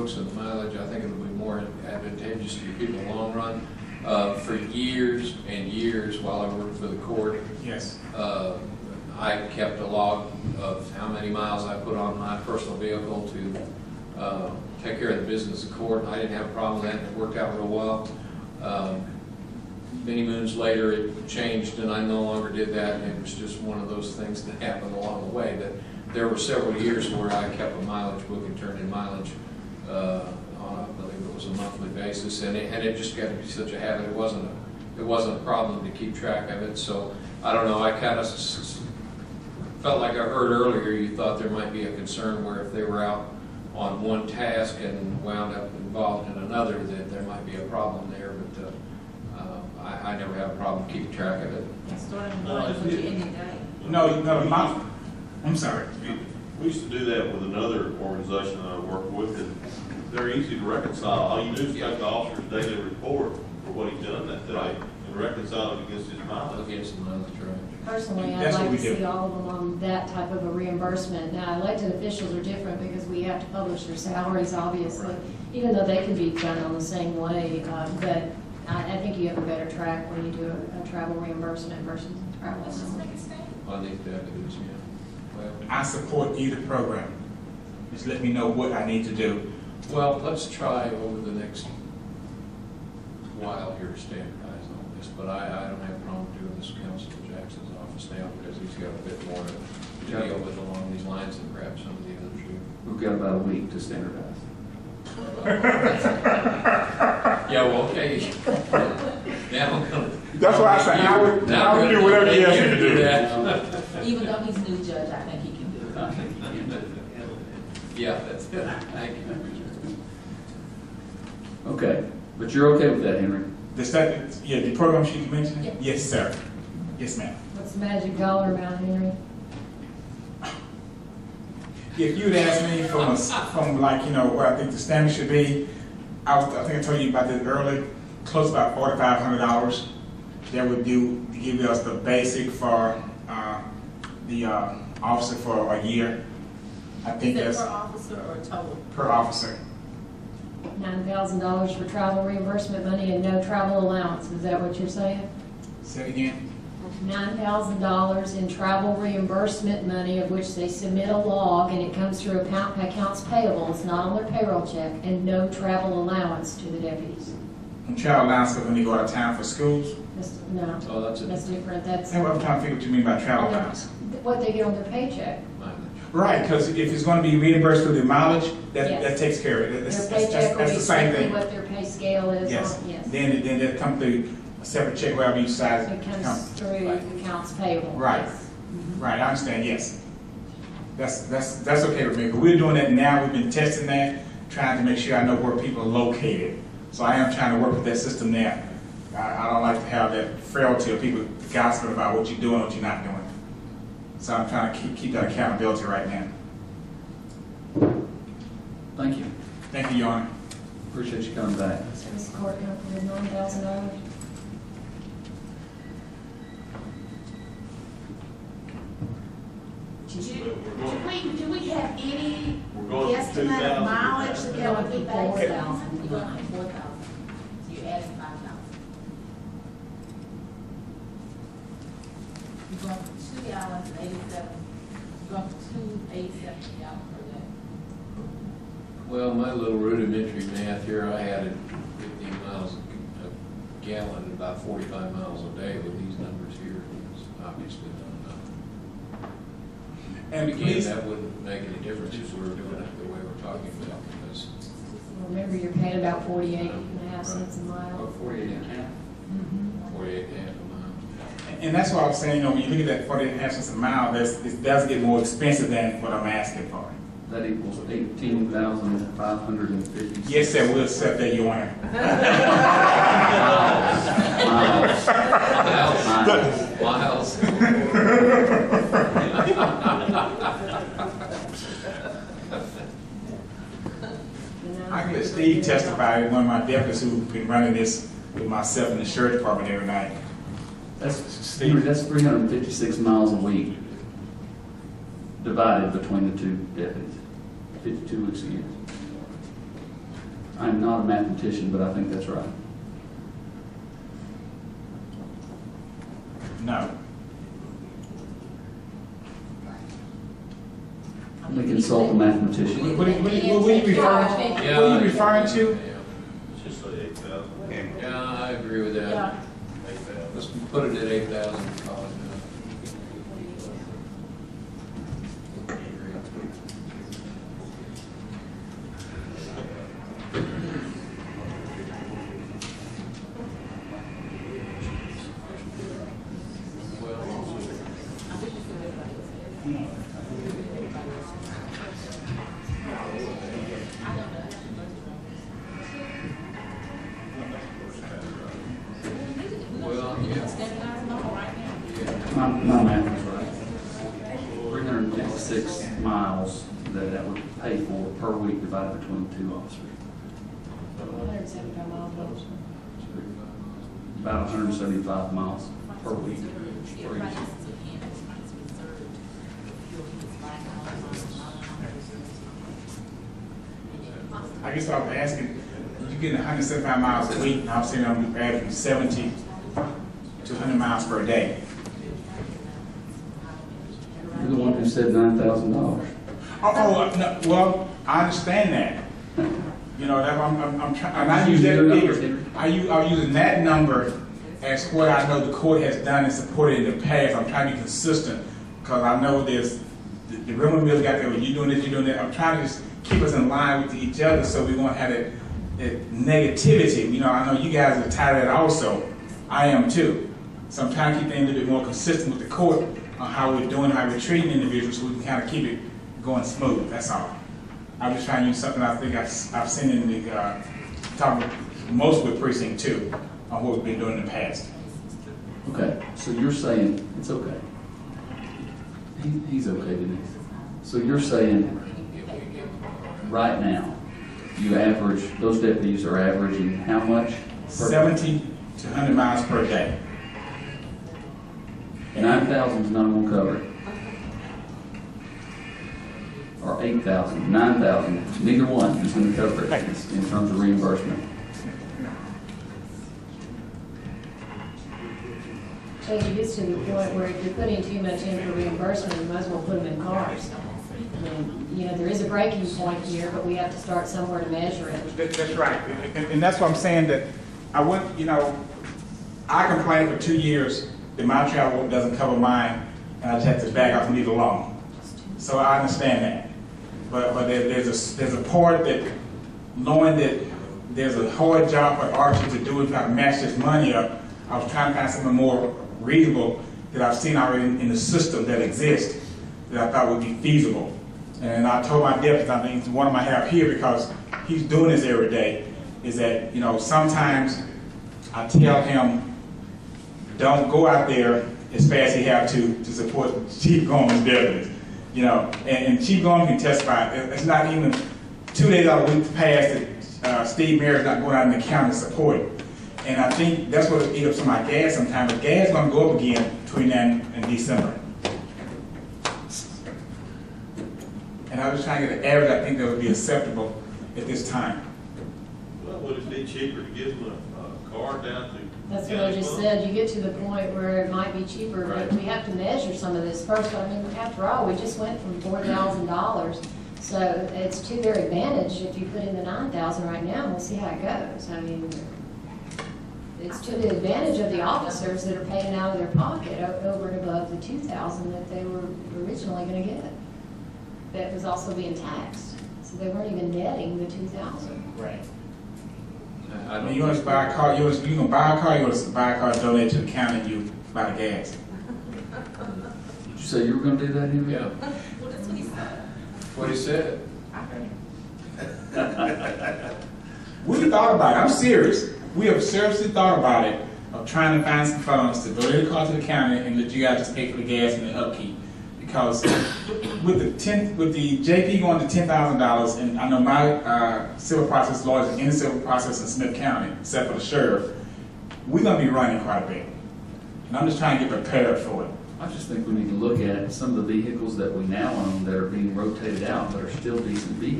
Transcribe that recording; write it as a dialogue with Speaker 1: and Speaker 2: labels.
Speaker 1: books and the mileage, I think it'll be more advantageous to people in the long run. For years and years while I worked for the court,
Speaker 2: Yes.
Speaker 1: I kept a log of how many miles I put on my personal vehicle to take care of the business of court. I didn't have a problem with that, and it worked out real well. Many moons later, it changed, and I no longer did that, and it was just one of those things that happened along the way. That there were several years where I kept a mileage book and turned in mileage on, I believe it was a monthly basis, and it just got to be such a habit. It wasn't a problem to keep track of it. So I don't know. I kind of felt like I heard earlier you thought there might be a concern where if they were out on one task and wound up involved in another, that there might be a problem there. But I never have a problem keeping track of it.
Speaker 2: No, I'm sorry.
Speaker 3: We used to do that with another organization that I work with, and they're easy to reconcile. All you do is take the officer's daily report for what he's done that day and reconcile it against his mileage.
Speaker 1: Against the mileage, right?
Speaker 4: Personally, I'd
Speaker 2: That's what
Speaker 4: like
Speaker 2: we
Speaker 4: to
Speaker 2: do.
Speaker 4: see all of them on that type of a reimbursement. Now, elected officials are different because we have to publish their salaries, obviously, even though they can be done on the same way. But I think you have a better track when you do a travel reimbursement versus a travel allowance.
Speaker 1: On these deputies, yeah. Well,
Speaker 2: I support either program. Just let me know what I need to do.
Speaker 1: well, let's try over the next while here to standardize on this, but I don't have a problem doing this with Councilman Jackson's office now because he's got a bit more to deal with along these lines than perhaps some of the others do.
Speaker 5: We've got about a week to standardize.
Speaker 1: Yeah, well, okay. Now I'm gonna.
Speaker 2: That's why I say I would do whatever you ask me to do.
Speaker 1: that.
Speaker 6: Even though he's new judge, I think he can do it.
Speaker 1: Yeah, that's it. Thank you.
Speaker 5: Okay, but you're okay with that, Henry?
Speaker 2: The program she mentioned?
Speaker 4: Yeah.
Speaker 2: Yes, sir. Yes, ma'am.
Speaker 4: What's the magic dollar amount, Henry?
Speaker 2: If you'd asked me from like, what I think the standard should be, I think I told you about this earlier, close about $4,500. That would give us the basic for the officer for a year. I think
Speaker 6: Is it
Speaker 2: that's
Speaker 6: per officer or total?
Speaker 2: per officer.
Speaker 4: $9,000 for travel reimbursement money and no travel allowance. Is that what you're saying?
Speaker 2: Say it again.
Speaker 4: $9,000 in travel reimbursement money, of which they submit a log, and it comes through accounts payable. It's not on their payroll check, and no travel allowance to the deputies.
Speaker 2: And child allowance for when they go out of town for schools.
Speaker 4: No,
Speaker 1: Oh, that's
Speaker 4: that's different. That's
Speaker 2: And I'm trying to figure what you mean by travel allowance.
Speaker 4: what they get on their paycheck.
Speaker 2: Right, because if it's going to be reimbursed through the mileage, that
Speaker 4: Yes.
Speaker 2: takes care of it. That's
Speaker 4: Their paycheck will
Speaker 2: that's
Speaker 4: be
Speaker 2: the same
Speaker 4: exactly
Speaker 2: thing.
Speaker 4: what their pay scale is.
Speaker 2: Yes.
Speaker 4: Yes.
Speaker 2: Then they come through a separate check wherever you decide
Speaker 4: It
Speaker 2: to
Speaker 4: comes
Speaker 2: come.
Speaker 4: through
Speaker 2: Right.
Speaker 4: accounts payable.
Speaker 2: Right.
Speaker 4: Yes.
Speaker 2: Right, I understand, yes. That's okay with me. But we're doing that now. We've been testing that, trying to make sure I know where people are located. So I am trying to work with that system now. I don't like to have that frailty of people gossiping about what you're doing and what you're not doing. So I'm trying to keep that accountability right now.
Speaker 5: Thank you.
Speaker 2: Thank you, Your Honor.
Speaker 5: Appreciate you coming back.
Speaker 4: So this court company is $9,000.
Speaker 6: Do we have any
Speaker 3: We're going from
Speaker 6: estimate of
Speaker 3: 2,000 to
Speaker 6: mileage
Speaker 3: that.
Speaker 6: that would be based on?
Speaker 4: 4,000.
Speaker 6: You're going to 4,000. So you're adding 5,000. You're going from 2 gallons to 87. You're going from 287 gallons per day.
Speaker 1: Well, my little rudimentary math here, I added 15 miles a gallon and about 45 miles a day with these numbers here. It's obviously not enough.
Speaker 2: And
Speaker 1: Again,
Speaker 2: please,
Speaker 1: that wouldn't make any difference if we were doing it the way we're talking about, because
Speaker 4: Remember, you're paying about 48.5 cents a mile.
Speaker 1: 48 and a half. 48 and a half a mile.
Speaker 2: and that's why I was saying, when you look at that 48.5 cents a mile, it does get more expensive than what I'm asking for.
Speaker 5: That equals 18,550.
Speaker 2: Yes, sir, we'll accept that, Your Honor.
Speaker 5: Miles.
Speaker 2: I can let Steve testify, one of my deputies who've been running this with myself in the sheriff department every night.
Speaker 5: That's 356 miles a week divided between the two deputies. 52 weeks a year. I'm not a mathematician, but I think that's right.
Speaker 2: No.
Speaker 5: Let me consult a mathematician.
Speaker 2: What are you referring to?
Speaker 1: Yeah.
Speaker 2: What are you referring to?
Speaker 3: It's just like 8,000.
Speaker 1: Yeah, I agree with that.
Speaker 6: Yeah.
Speaker 1: Let's put it at 8,000 and call it
Speaker 5: My math is right. 356 miles that would pay for per week divided between 2 officers.
Speaker 4: 175 miles.
Speaker 5: About 175 miles per week.
Speaker 2: I guess I was asking, you're getting 175 miles a week, and I'm saying I'm averaging 70 to 100 miles per day.
Speaker 5: You're the one who said $9,000.
Speaker 2: No, well, I understand that. You know, that I'm trying, and I use that figure. I'm using that number as what I know the court has done and supported in the past. I'm trying to be consistent, because I know there's, the rumor mill got there, well, you're doing this, you're doing that. I'm trying to just keep us in line with each other so we won't have that negativity. You know, I know you guys are tired of that also. I am too. So I'm trying to keep things a little bit more consistent with the court on how we're doing, how we're treating individuals, so we can kind of keep it going smooth. That's all. I'm just trying to use something I think I've seen in the talking most with precinct 2 on what we've been doing in the past.
Speaker 5: Okay, so you're saying it's okay. He's okay, Denise. So you're saying right now, you average, those deputies are averaging how much?
Speaker 2: 70 to 100 miles per day.
Speaker 5: 9,000 is not going to cover it. Or 8,000, 9,000, neither one is going to cover it in terms of reimbursement.
Speaker 4: So it gets to the point where if you're putting too much in for reimbursement, you might as well put them in cars. I mean, you know, there is a breaking point here, but we have to start somewhere to measure it.
Speaker 2: That's right. And that's what I'm saying, that I went, you know, I complained for 2 years that my travel doesn't cover mine, and I just have to back off and leave it alone. So I understand that. But there's a part that, knowing that there's a hard job for Archie to do if I match this money up, I was trying to find something more reasonable that I've seen already in the system that exists that I thought would be feasible. And I told my deputy, I think it's one of my have here because he's doing this every day, is that, you know, sometimes I tell him, don't go out there as fast as you have to support Chief Gorman's deputies. You know, and Chief Gorman can testify. It's not even 2 days out of the week past that Steve Mayer is not going out in the county to support it. And I think that's what eats up some of my gas sometimes. But gas is going to go up again between now and December. And I was trying to get an average I think that would be acceptable at this time.
Speaker 3: Well, would it be cheaper to give them a car down to?
Speaker 4: That's what I just said, you get to the point where it might be cheaper, but we have to measure some of this first. I mean, after all, we just went from $4,000. So it's to their advantage if you put in the 9,000 right now, and we'll see how it goes. I mean, it's to the advantage of the officers that are paying out of their pocket over and above the 2,000 that they were originally going to get. That was also being taxed, so they weren't even netting the 2,000.
Speaker 2: Right.
Speaker 1: I
Speaker 2: I
Speaker 1: don't
Speaker 2: mean, you want to buy a car, you going to buy a car, you want to buy a car, donate to the county, and you buy the gas.
Speaker 5: Did you say you were going to do that, Henry?
Speaker 1: Yeah,
Speaker 6: Well, that's what he said.
Speaker 1: what he said.
Speaker 2: We thought about it. I'm serious. We have seriously thought about it, of trying to find some funds to donate a car to the county and let you guys just pay for the gas and the upkeep. Because with the JP going to $10,000, and I know my civil process lawyers are in the civil process in Smith County, except for the sheriff, we're going to be running quite a bit. And I'm just trying to get prepared for it.
Speaker 5: I just think we need to look at some of the vehicles that we now own that are being rotated out, but are still decent vehicles.